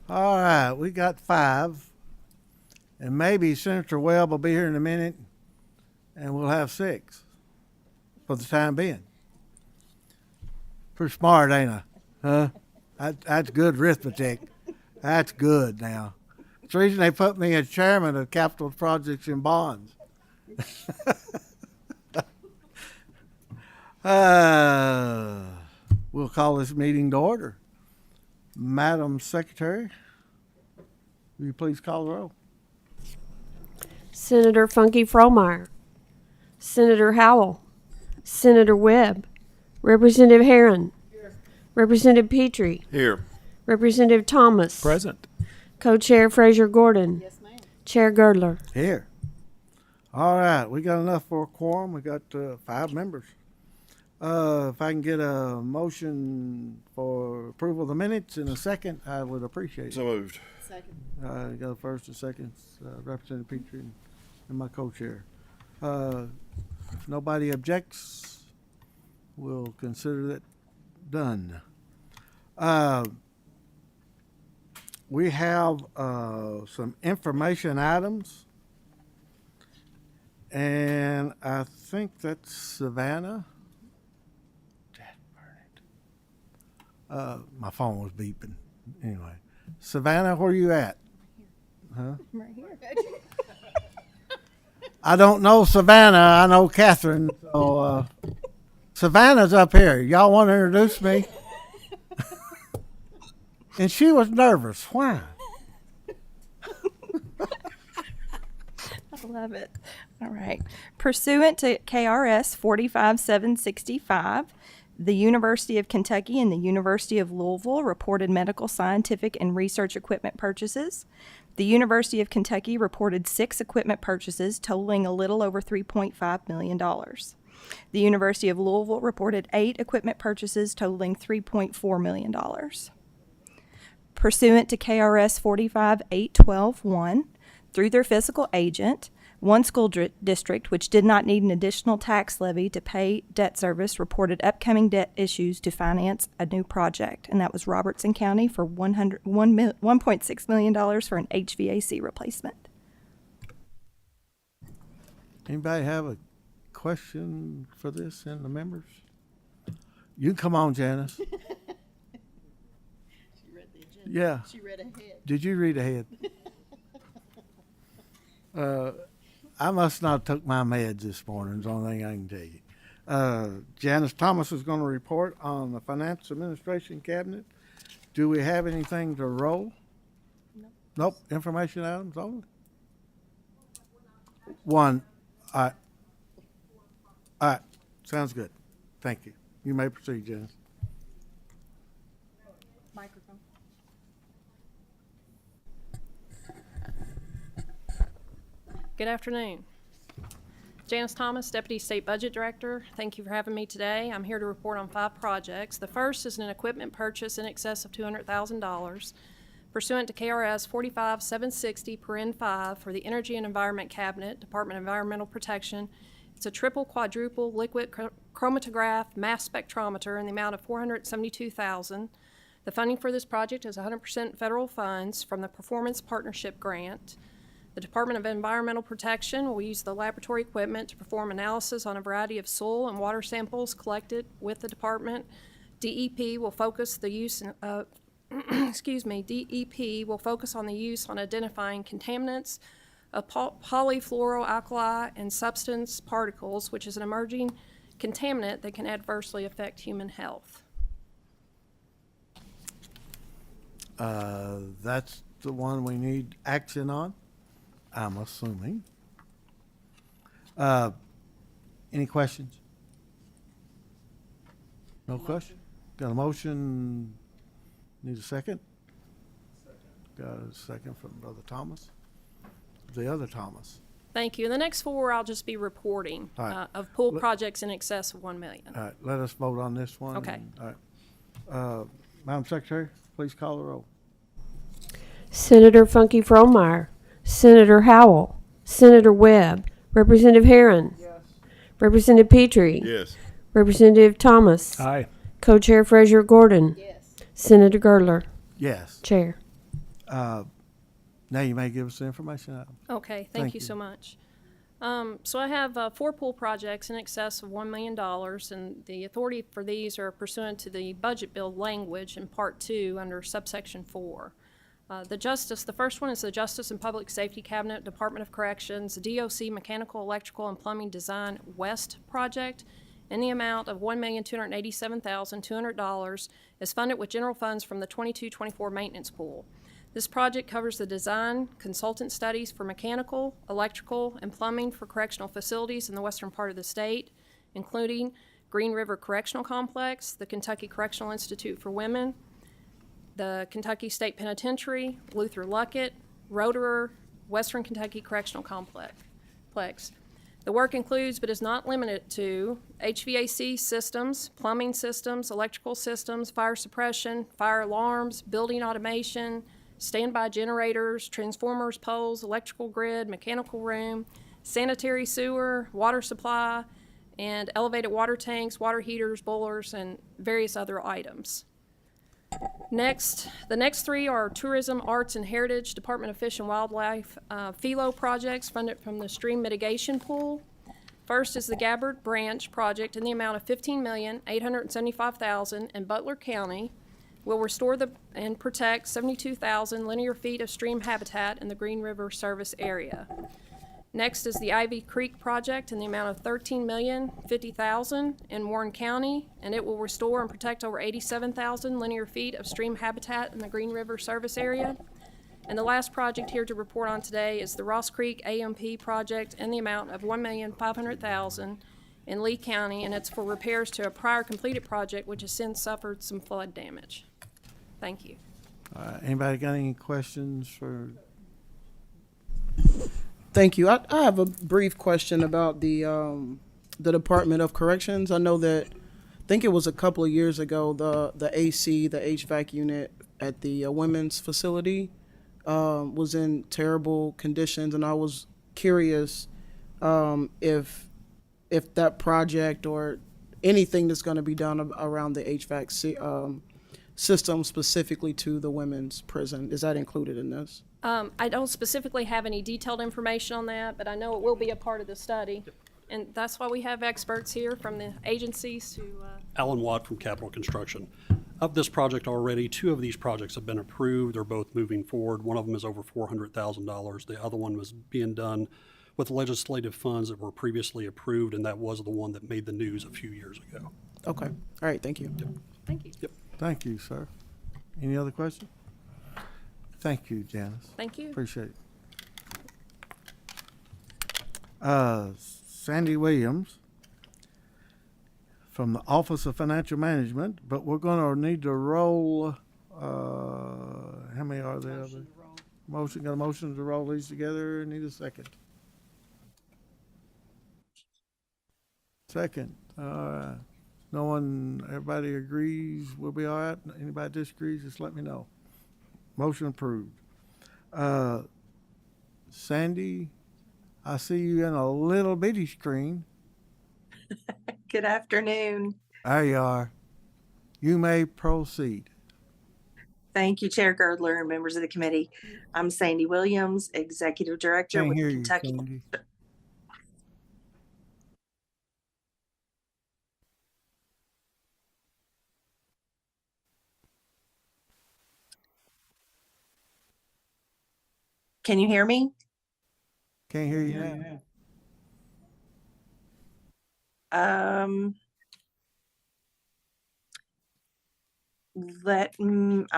All right, we got 5. And maybe Senator Webb will be here in a minute, and we'll have 6 for the time being. Pretty smart, ain't I? Huh? That's good arithmetic. That's good now. It's the reason they put me as chairman of capital projects and bonds. We'll call this meeting to order. Madam Secretary, will you please call the roll? Senator Funky Fromeyer, Senator Howell, Senator Webb, Representative Herron, Representative Petrie, Here. Representative Thomas, Present. Co-Chair Frazier Gordon, Yes, ma'am. Chair Girdler. Here. All right, we got enough for a quorum. We got 5 members. If I can get a motion for approval of the minutes in a second, I would appreciate it. So moved. Second. You got a first and second, Representative Petrie and my co-chair. If nobody objects, we'll consider it done. We have some information items, and I think that's Savannah. My phone was beeping. Anyway, Savannah, where you at? Huh? Right here. I don't know Savannah. I know Catherine. So Savannah's up here. Y'all want to introduce me? And she was nervous. Why? I love it. All right. Pursuant to KRS 45765, the University of Kentucky and the University of Louisville reported medical, scientific, and research equipment purchases. The University of Kentucky reported 6 equipment purchases totaling a little over $3.5 million. The University of Louisville reported 8 equipment purchases totaling $3.4 million. Pursuant to KRS 45812-1, through their fiscal agent, one school district which did not need an additional tax levy to pay debt service reported upcoming debt issues to finance a new project, and that was Robertson County for $1.6 million for an HVAC replacement. Anybody have a question for this in the members? You come on, Janice. She read the agenda. Yeah. She read ahead. Did you read ahead? I must not took my meds this morning, is the only thing I can tell you. Janice Thomas is going to report on the Finance Administration Cabinet. Do we have anything to roll? Nope. Information items only? One. All right. Sounds good. Thank you. You may proceed, Janice. Microphone. Good afternoon. Janice Thomas, Deputy State Budget Director. Thank you for having me today. I'm here to report on 5 projects. The first is an equipment purchase in excess of $200,000 pursuant to KRS 45760 for the Energy and Environment Cabinet, Department of Environmental Protection. It's a triple quadruple liquid chromatograph mass spectrometer in the amount of $472,000. The funding for this project is 100% federal funds from the Performance Partnership Grant. The Department of Environmental Protection will use the laboratory equipment to perform analysis on a variety of soil and water samples collected with the department. DEP will focus the use DEP will focus on the use on identifying contaminants of polyfluoroalkyl and substance particles, which is an emerging contaminant that can adversely affect human health. That's the one we need action on, I'm assuming. Any questions? No question? Got a motion? Need a second? Got a second from Brother Thomas? The other Thomas. Thank you. And the next 4 I'll just be reporting All right. of pool projects in excess of $1 million. All right, let us vote on this one. Okay. All right. Madam Secretary, please call the roll. Senator Funky Fromeyer, Senator Howell, Senator Webb, Representative Herron, Representative Petrie, Yes. Representative Thomas, Aye. Co-Chair Frazier Gordon, Yes. Senator Girdler, Yes. Chair. Now you may give us the information out. Okay, Thank thank you you. so much. So I have 4 pool projects in excess of $1 million, and the authority for these are pursuant to the budget bill language in Part 2 under subsection 4. The first one is the Justice and Public Safety Cabinet, Department of Corrections, DOC Mechanical, Electrical, and Plumbing Design West project in the amount of $1,287,200 is funded with general funds from the 22-24 maintenance pool. This project covers the design, consultant studies for mechanical, electrical, and plumbing for correctional facilities in the western part of the state, including Green River Correctional Complex, the Kentucky Correctional Institute for Women, the Kentucky State Penitentiary, Luther Luckett, Roederer, Western Kentucky Correctional Complex. The work includes, but is not limited to, HVAC systems, plumbing systems, electrical systems, fire suppression, fire alarms, building automation, standby generators, transformers, poles, electrical grid, mechanical room, sanitary sewer, water supply, and elevated water tanks, water heaters, boilers, and various other items. Next, the next 3 are Tourism, Arts, and Heritage, Department of Fish and Wildlife, FELO projects funded from the Stream Mitigation Pool. First is the Gabbard Branch project in the amount of $15,875,000 in Butler County. Will restore and protect 72,000 linear feet of stream habitat in the Green River service area. Next is the Ivy Creek project in the amount of $13,050,000 in Warren County, and it will restore and protect over 87,000 linear feet of stream habitat in the Green River service area. And the last project here to report on today is the Ross Creek AMP project in the amount of $1,500,000 in Lee County, and it's for repairs to a prior completed project which has since suffered some flood damage. Thank you. Anybody got any questions for? Thank you. I have a brief question about the Department of Corrections. I know that, I think it was a couple of years ago, the AC, the HVAC unit at the women's facility was in terrible conditions, and I was curious if that project or anything that's going to be done around the HVAC system specifically to the women's prison, is that included in this? I don't specifically have any detailed information on that, but I know it will be a part of the study. And that's why we have experts here from the agencies to, Alan Watt from Capital Construction. Of this project already, 2 of these projects have been approved. They're both moving forward. One of them is over $400,000. The other one was being done with legislative funds that were previously approved, and that was the one that made the news a few years ago. Okay. All right. Thank you. thank you. Yep. Thank you, sir. Any other questions? Thank you, Janice. Thank you. Appreciate it. Sandy Williams from the Office of Financial Management, but we're gonna need to roll, how many are there? Got a motion to roll these together. Need a second. Second. No one, everybody agrees, we'll be all right. Anybody disagrees, just let me know. Motion approved. Sandy, I see you in a little bitty screen. Good afternoon. There you are. You may proceed. Thank you, Chair Girdler and members of the committee. I'm Sandy Williams, Executive Director Can't with hear you, Kentucky. Sandy. Can you hear me? Can't hear you now. I'm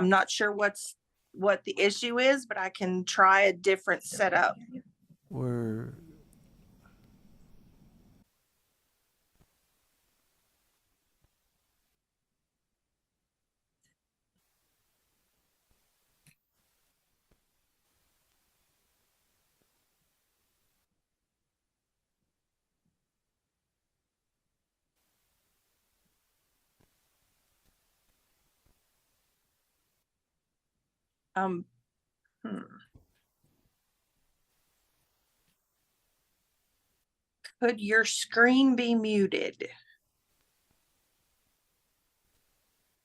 not sure what the issue is, but I can try a different setup. We're Um, hmm. Could your screen be muted?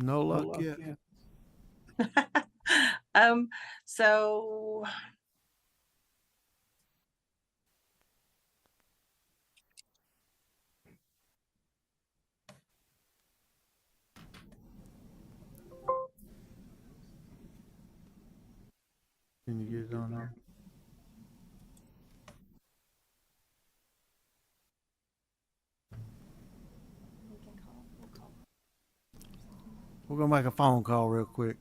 no luck yet. So Can you get it on there? We're gonna make a phone call real quick.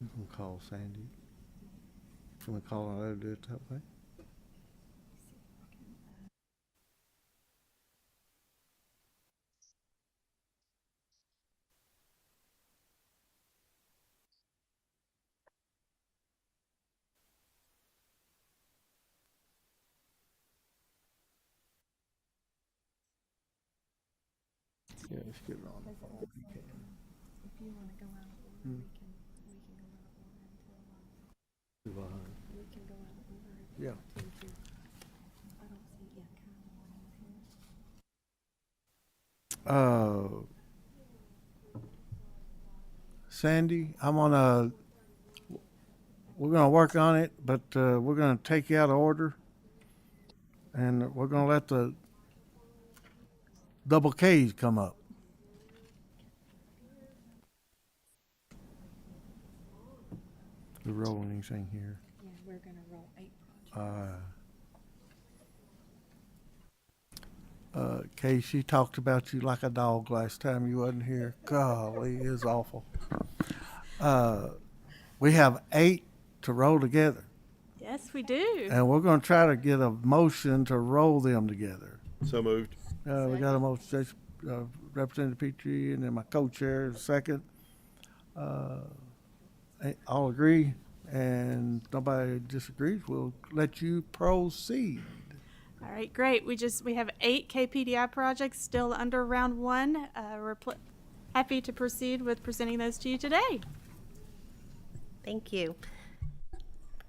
You can call Sandy. Can we call her and do it that way? Yeah, let's get it on the phone. If you want to go out of order, we can go out of order until, we can go out of order. Yeah. Thank you. I don't see, yeah, Kyle Warren's here. Sandy, we're gonna work on it, but, we're gonna take you out of order. And we're gonna let the double Ks come up. We're rolling anything here. Yeah, we're gonna roll 8 projects. Kay, she talked about you like a dog last time you wasn't here. Golly, it was awful. We have 8 to roll together, Yes, we do. and we're gonna try to get a motion to roll them together. So moved. We got a motion, Representative Petrie, and then my co-chair, second. All agree, and nobody disagrees. We'll let you proceed. All right, great. We have 8 KPDI projects still under round 1. We're happy to proceed with presenting those to you today. Thank you.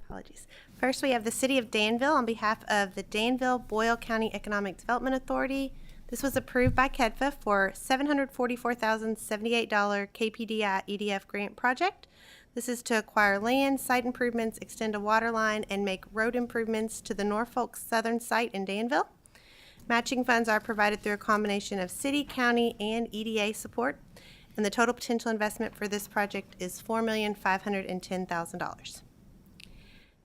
Apologies. First, we have the City of Danville on behalf of the Danville-Boyle County Economic Development Authority. This was approved by KEDFA for $744,078 KPDI EDF grant project. This is to acquire land, site improvements, extend a water line, and make road improvements to the Norfolk Southern site in Danville. Matching funds are provided through a combination of city, county, and EDA support, and the total potential investment for this project is $4,510,000.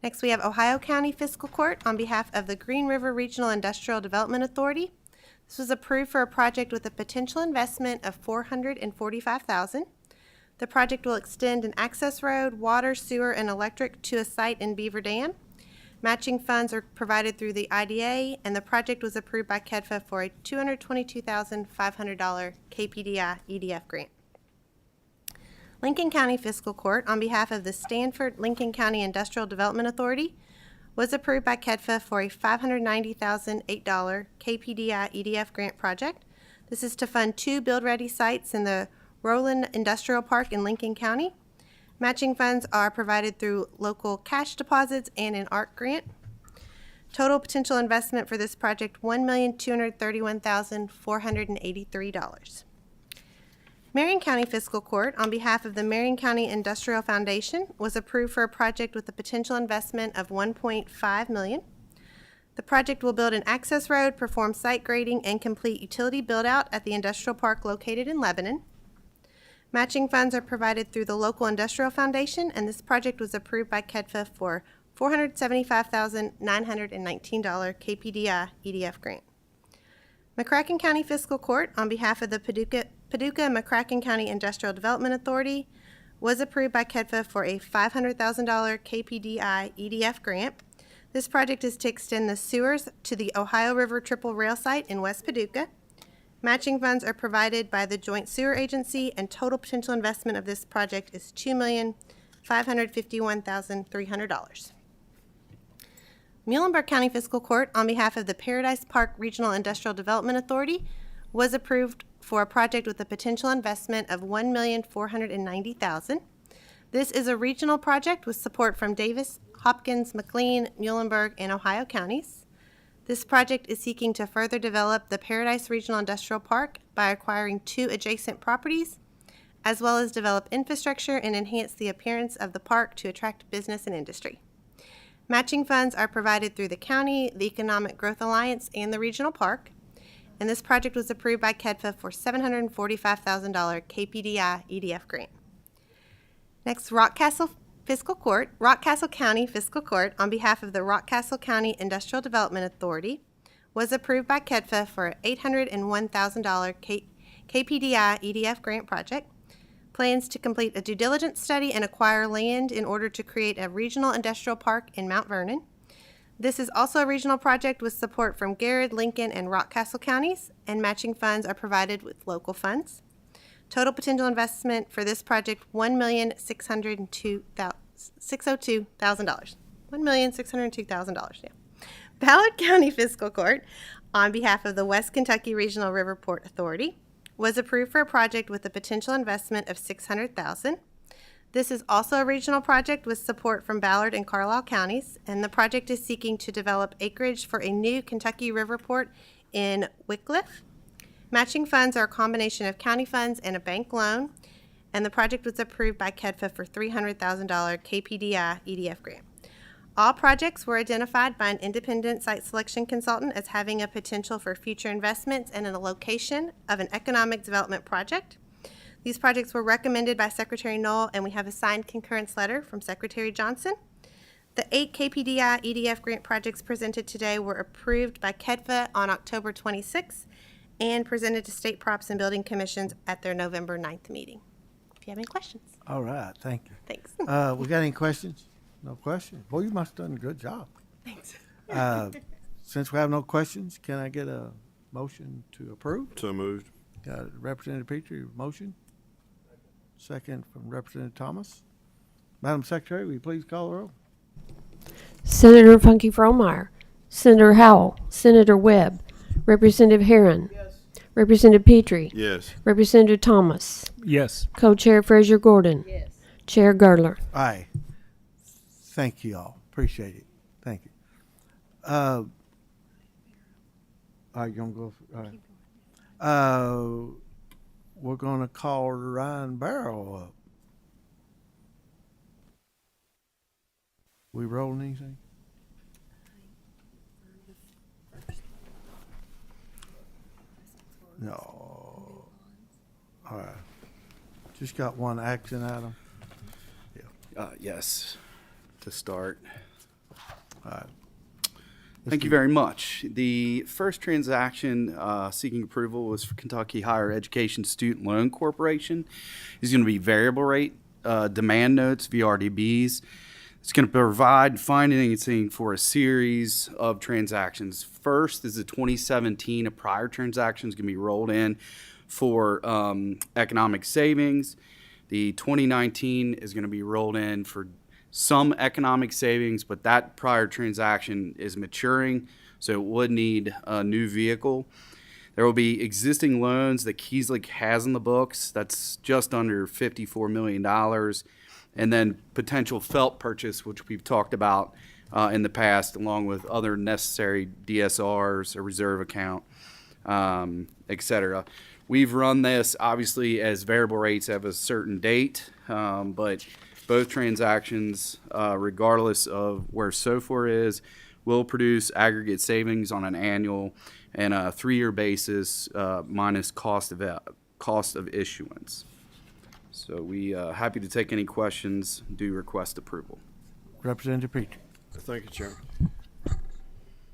Next, we have Ohio County Fiscal Court on behalf of the Green River Regional Industrial Development Authority. This was approved for a project with a potential investment of $445,000. The project will extend an access road, water, sewer, and electric to a site in Beaver Dam. Matching funds are provided through the IDA, and the project was approved by KEDFA for a $222,500 KPDI EDF grant. Lincoln County Fiscal Court, on behalf of the Stanford Lincoln County Industrial Development Authority, was approved by KEDFA for a $590,008 KPDI EDF grant project. This is to fund 2 build-ready sites in the Roland Industrial Park in Lincoln County. Matching funds are provided through local cash deposits and an ARC grant. Total potential investment for this project, $1,231,483. Marion County Fiscal Court, on behalf of the Marion County Industrial Foundation, was approved for a project with a potential investment of $1.5 million. The project will build an access road, perform site grading, and complete utility build-out at the industrial park located in Lebanon. Matching funds are provided through the local industrial foundation, and this project was approved by KEDFA for $475,919 KPDI EDF grant. McCracken County Fiscal Court, on behalf of the Paducah-McCracken County Industrial Development Authority, was approved by KEDFA for a $500,000 KPDI EDF grant. This project is to extend the sewers to the Ohio River Triple Rail site in West Paducah. Matching funds are provided by the Joint Sewer Agency, and total potential investment of this project is $2,551,300. Muhlenberg County Fiscal Court, on behalf of the Paradise Park Regional Industrial Development Authority, was approved for a project with a potential investment of $1,490,000. This is a regional project with support from Davis, Hopkins, McLean, Muhlenberg, and Ohio counties. This project is seeking to further develop the Paradise Regional Industrial Park by acquiring 2 adjacent properties, as well as develop infrastructure and enhance the appearance of the park to attract business and industry. Matching funds are provided through the county, the Economic Growth Alliance, and the regional park. And this project was approved by KEDFA for $745,000 KPDI EDF grant. Next, Rockcastle County Fiscal Court, on behalf of the Rockcastle County Industrial Development Authority, was approved by KEDFA for an $801,000 KPDI EDF grant project. Plans to complete a due diligence study and acquire land in order to create a regional industrial park in Mount Vernon. This is also a regional project with support from Garrett, Lincoln, and Rockcastle counties, and matching funds are provided with local funds. Total potential investment for this project, $1,602,000. $1,602,000, yeah. Ballard County Fiscal Court, on behalf of the West Kentucky Regional Riverport Authority, was approved for a project with a potential investment of $600,000. This is also a regional project with support from Ballard and Carlisle counties, and the project is seeking to develop acreage for a new Kentucky Riverport in Wickliffe. Matching funds are a combination of county funds and a bank loan, and the project was approved by KEDFA for $300,000 KPDI EDF grant. All projects were identified by an independent site selection consultant as having a potential for future investments and in a location of an economic development project. These projects were recommended by Secretary Knoll, and we have a signed concurrence letter from Secretary Johnson. The 8 KPDI EDF grant projects presented today were approved by KEDFA on October 26th and presented to state props and building commissions at their November 9th meeting. If you have any questions. All right, thank you. Thanks. We got any questions? No questions? Boy, you must have done a good job. Thanks. Since we have no questions, can I get a motion to approve? So moved. Got Representative Petrie, motion. Second from Representative Thomas. Madam Secretary, will you please call the roll? Senator Funky Fromeyer, Senator Howell, Senator Webb, Representative Herron, Representative Petrie, Yes. Representative Thomas, Yes. Co-Chair Frazier Gordon, Chair Girdler. Aye. Thank you all. Appreciate it. Thank you. All right, you gonna go? All right. We're gonna call Ryan Barrow up. We rolling anything? No. All right. Just got one action item. Yes, to start. All right. Thank you very much. The first transaction seeking approval was for Kentucky Higher Education Student Loan Corporation. It's going to be variable rate demand notes, VRDBs. It's going to provide financing for a series of transactions. First is the 2017, a prior transaction is going to be rolled in for economic savings. The 2019 is going to be rolled in for some economic savings, but that prior transaction is maturing, so it would need a new vehicle. There will be existing loans that Keesley has in the books. That's just under $54 million. And then potential felt purchase, which we've talked about in the past, along with other necessary DSRs, a reserve account, et cetera. We've run this, obviously, as variable rates have a certain date, but both transactions, regardless of where SOFR is, will produce aggregate savings on an annual and a 3-year basis minus cost of issuance. So we happy to take any questions. Do request approval. Representative Petrie. Thank you, Chairman.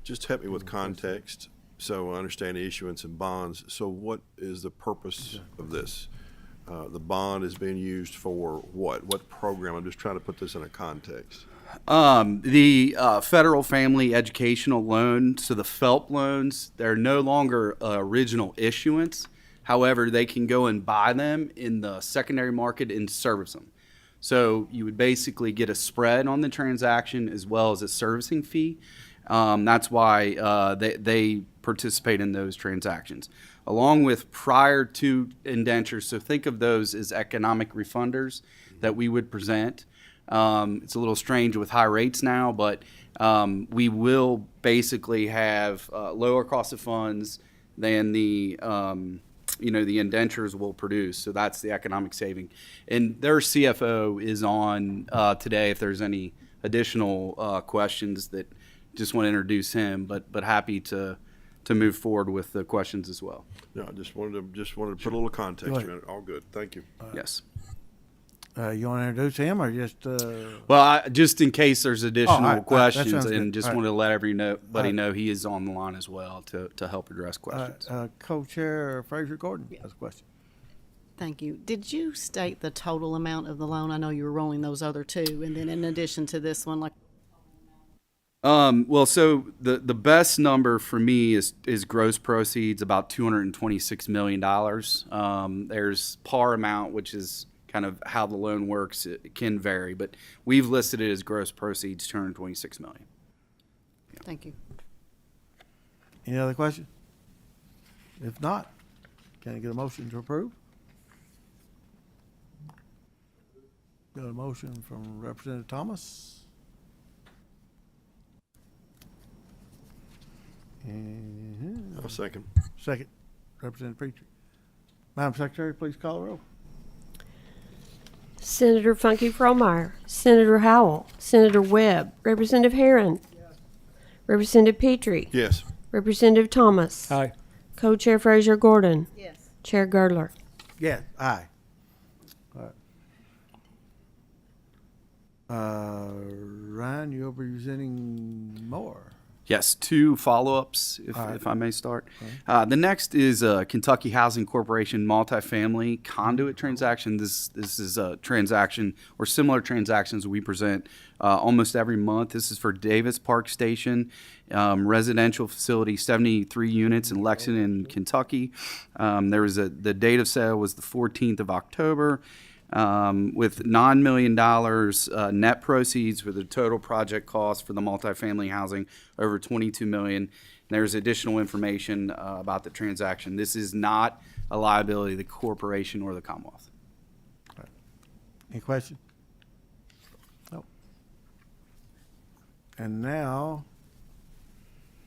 Just help me with context so I understand the issuance of bonds. So what is the purpose of this? The bond is being used for what? What program? I'm just trying to put this in a context. The federal family educational loan, so the FELP loans, they're no longer original issuance. However, they can go and buy them in the secondary market and service them. So you would basically get a spread on the transaction as well as a servicing fee. That's why they participate in those transactions. Along with prior to indentures, so think of those as economic refunders that we would present. It's a little strange with high rates now, but we will basically have lower cost of funds than the the indentures will produce. So that's the economic saving. And their CFO is on today if there's any additional questions that just want to introduce him, but happy to move forward with the questions as well. No, I just wanted to put a little context around it. All good. Thank you. Yes. You want to introduce him or just? Well, just in case there's additional that questions, sounds and good. just All right. wanted to let everybody know he is on the line as well to help address questions. Co-chair Fraser Gordon has a question. Thank you. Did you state the total amount of the loan? I know you were rolling those other two, and then in addition to this one, like. Well, so the best number for me is gross proceeds, about $226 million. There's par amount, which is kind of how the loan works. It can vary, but we've listed it as gross proceeds, $226 million. Thank you. Any other questions? If not, can I get a motion to approve? Got a motion from Representative Thomas. And I'll second. second, Representative Preacher. Madam Secretary, please call the roll. Senator Funky Fromeyer, Senator Howell, Senator Webb, Representative Herron, Representative Petrie, Yes. Representative Thomas, Aye. Co-Chair Fraser Gordon, Yes. Chair Girdler. Yes, aye. All right. Ryan, you're presenting more. Yes, two follow-ups, if I may start. The next is Kentucky Housing Corporation multifamily conduit transaction. This is a transaction or similar transactions we present almost every month. This is for Davis Park Station, residential facility, 73 units in Lexington, Kentucky. The date of sale was the 14th of October. With $9 million net proceeds for the total project cost for the multifamily housing over $22 million. And there's additional information about the transaction. This is not a liability of the corporation or the Commonwealth. Any question? No. And now,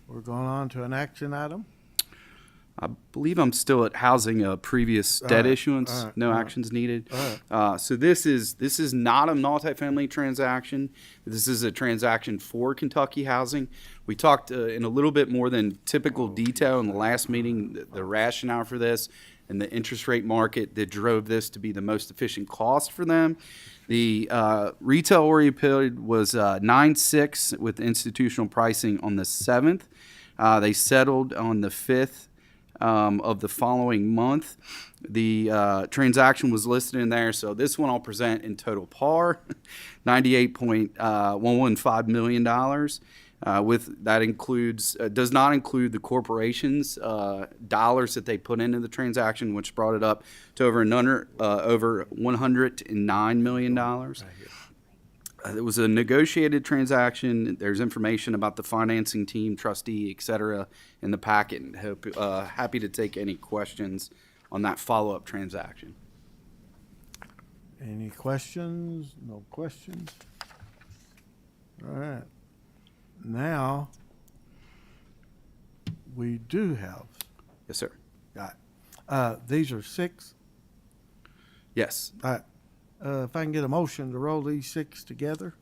we're going on to an action item. I believe I'm still at housing previous debt right, issuance. all right, No all right, actions needed. all So this is not a multifamily transaction. This is a transaction for Kentucky Housing. We talked in a little bit more than typical detail in the last meeting, the rationale for this and the interest rate market that drove this to be the most efficient cost for them. The retail oriented period was 9/6 with institutional pricing on the 7th. They settled on the 5th. Of the following month. The transaction was listed in there, so this one I'll present in total par, $98.115 million. With that includes does not include the corporation's dollars that they put into the transaction, which brought it up to over $109 million. It was a negotiated transaction. There's information about the financing team, trustee, et cetera, in the packet. And happy to take any questions on that follow-up transaction. Any questions? No questions? All right. Now, we do have, Yes, sir. these are 6. Yes. All right. If I can get a motion to roll these 6 together.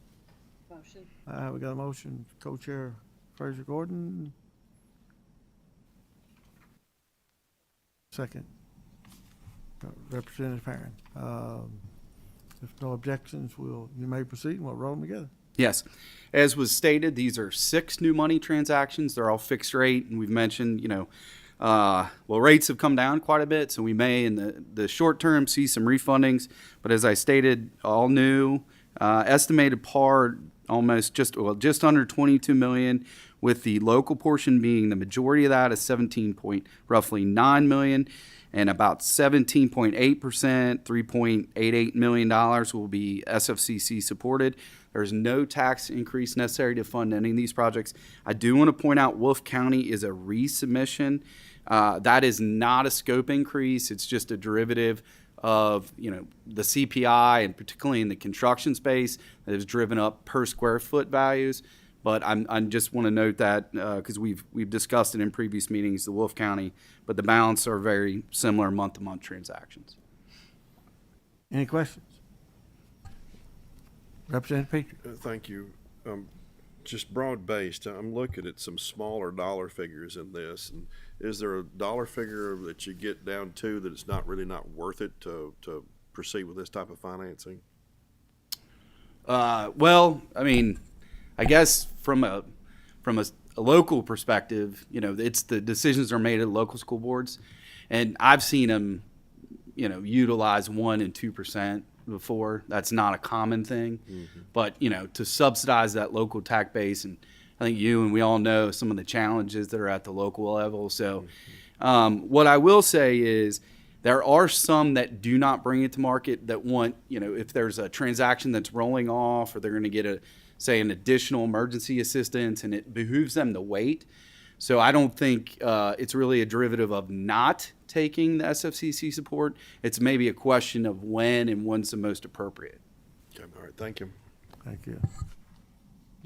Motion. We got a motion, Co-Chair Fraser Gordon. Second, Representative Herron. If no objections, you may proceed and we'll roll them together. Yes. As was stated, these are 6 new money transactions. They're all fixed rate, and we've mentioned, rates have come down quite a bit, so we may in the short term see some refundings. But as I stated, all new, Estimated par just under 22 million, with the local portion being the majority of that is roughly 9 million, and about 17.8%, $3.88 million will be SFCC supported. There's no tax increase necessary to fund any of these projects. I do want to point out Wolfe County is a resubmission. That is not a scope increase. It's just a derivative of the CPI, and particularly in the construction space, that has driven up per square foot values. But I just want to note that because we've discussed it in previous meetings, the Wolfe County, but the balance are very similar month-to-month transactions. Any questions? Representative Petrie. Thank you. Just broad-based, I'm looking at some smaller dollar figures in this. And is there a dollar figure that you get down to that it's not worth it to proceed with this type of financing? Well, I mean, I guess from a local perspective, it's the decisions are made at local school boards, and I've seen them, utilize 1% and 2% before. That's not a common thing, but to subsidize that local tax base, and I think you and we all know some of the challenges that are at the local level. So, what I will say is, there are some that do not bring it to market that want, if there's a transaction that's rolling off, or they're going to get an additional emergency assistance, and it behooves them to wait. So I don't think it's really a derivative of not taking the SFCC support. It's maybe a question of when and when's the most appropriate. Okay, all right, thank you. Thank you.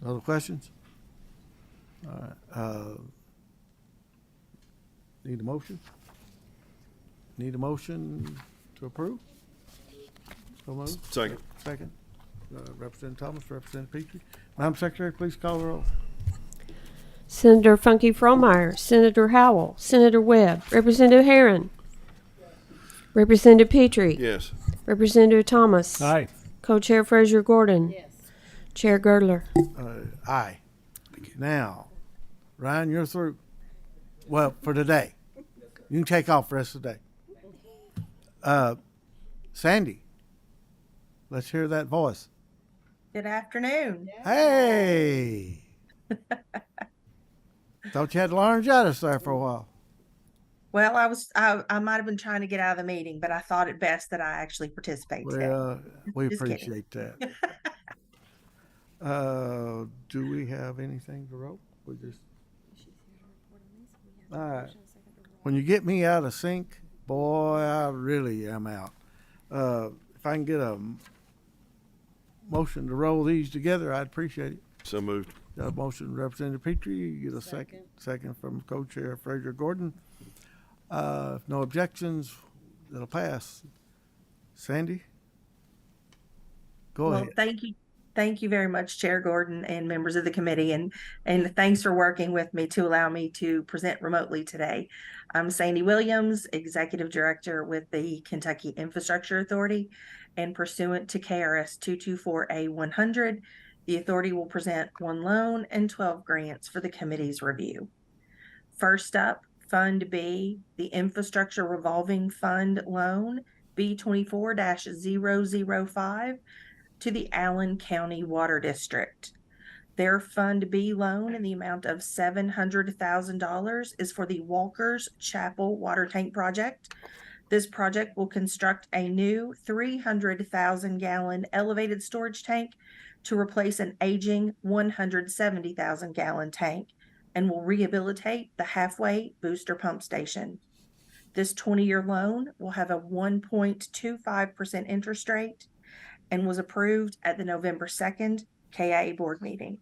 Other questions? All right. Need a motion? Need a motion to approve? So moved. Second. Second. Representative Thomas, Representative Petrie. Madam Secretary, please call the roll. Senator Funky Fromeyer, Senator Howell, Senator Webb, Representative Herron, Representative Petrie, Yes. Representative Thomas, Aye. Co-Chair Frazier Gordon, Chair Girdler. Aye. Now, Ryan, you're through. Well, for today. You can take off the rest of the day. Sandy, let's hear that voice. Good afternoon. Hey! Thought you had laryngitis there for a while. Well, I might have been trying to get out of the meeting, but I thought it best that I actually participate today. Well, we Just kidding. appreciate that. Do we have anything to roll? We just. All right. When you get me out of sync, boy, I really am out. If I can get a motion to roll these together, I'd appreciate it. So moved. Got a motion, Representative Petrie. You get a second. Second from Co-Chair Frazier Gordon. If no objections, it'll pass. Sandy? Go ahead. Thank you. Thank you very much, Chair Gordon and members of the committee, and thanks for working with me to allow me to present remotely today. I'm Sandy Williams, Executive Director with the Kentucky Infrastructure Authority, and pursuant to KRS 224A-100, the authority will present 1 loan and 12 grants for the committee's review. First up, Fund B, the Infrastructure Revolving Fund Loan, B24-005, to the Allen County Water District. Their Fund B loan in the amount of $700,000 is for the Walker's Chapel Water Tank Project. This project will construct a new 300,000-gallon elevated storage tank to replace an aging 170,000-gallon tank, and will rehabilitate the halfway booster pump station. This 20-year loan will have a 1.25% interest rate and was approved at the November 2nd KIA board meeting.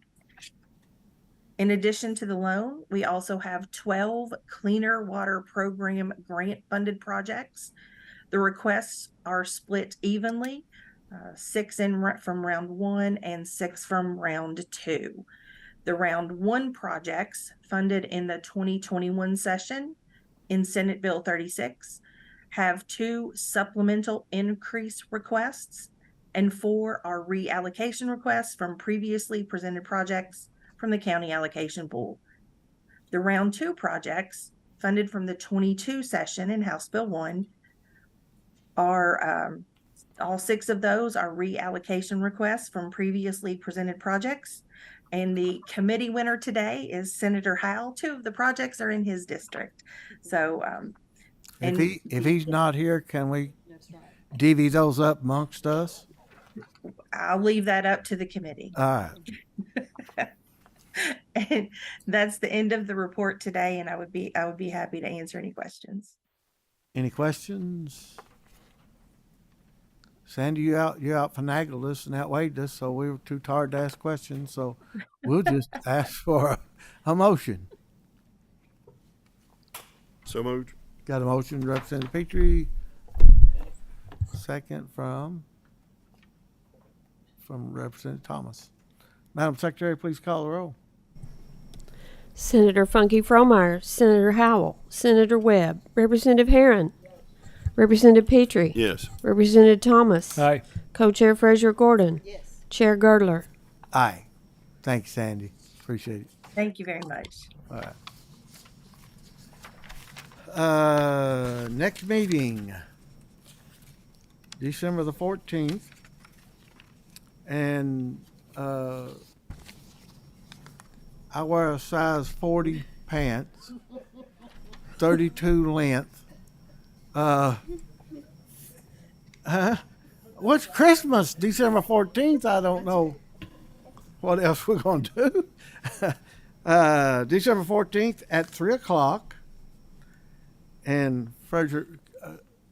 In addition to the loan, we also have 12 Cleaner Water Program grant-funded projects. The requests are split evenly, 6 from round 1 and 6 from round 2. The round 1 projects funded in the 2021 session in Senate Bill 36 have 2 supplemental increase requests, and 4 are reallocation requests from previously presented projects from the county allocation pool. The round 2 projects funded from the 22 session in House Bill 1 are All 6 of those are reallocation requests from previously presented projects. And the committee winner today is Senator Howell. 2 of the projects are in his district. So, If he's not here, can we divvy those up amongst us? I'll leave that up to the committee. All right. And that's the end of the report today, and I would be happy to answer any questions. Any questions? Sandy, you out finagled us and outweighed us, so we were too tired to ask questions, so we'll just ask for a motion. So moved. Got a motion, Representative Petrie. Second from Representative Thomas. Madam Secretary, please call the roll. Senator Funky Fromeyer, Senator Howell, Senator Webb, Representative Herron, Representative Petrie, Yes. Representative Thomas, Aye. Co-Chair Fraser Gordon, Chair Girdler. Aye. Thanks, Sandy. Appreciate it. Thank you very much. All right. Next meeting, December the 14th. And I wear a size 40 pants, 32 length. What's Christmas? December 14th? I don't know what else we're going to do. December 14th at 3 o'clock. And Fraser,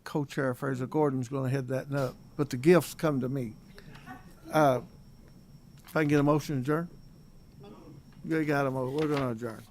co-chair Fraser Gordon's going to head that up. But the gifts come to me. If I can get a motion to adjourn? We got a motion. We're going to adjourn.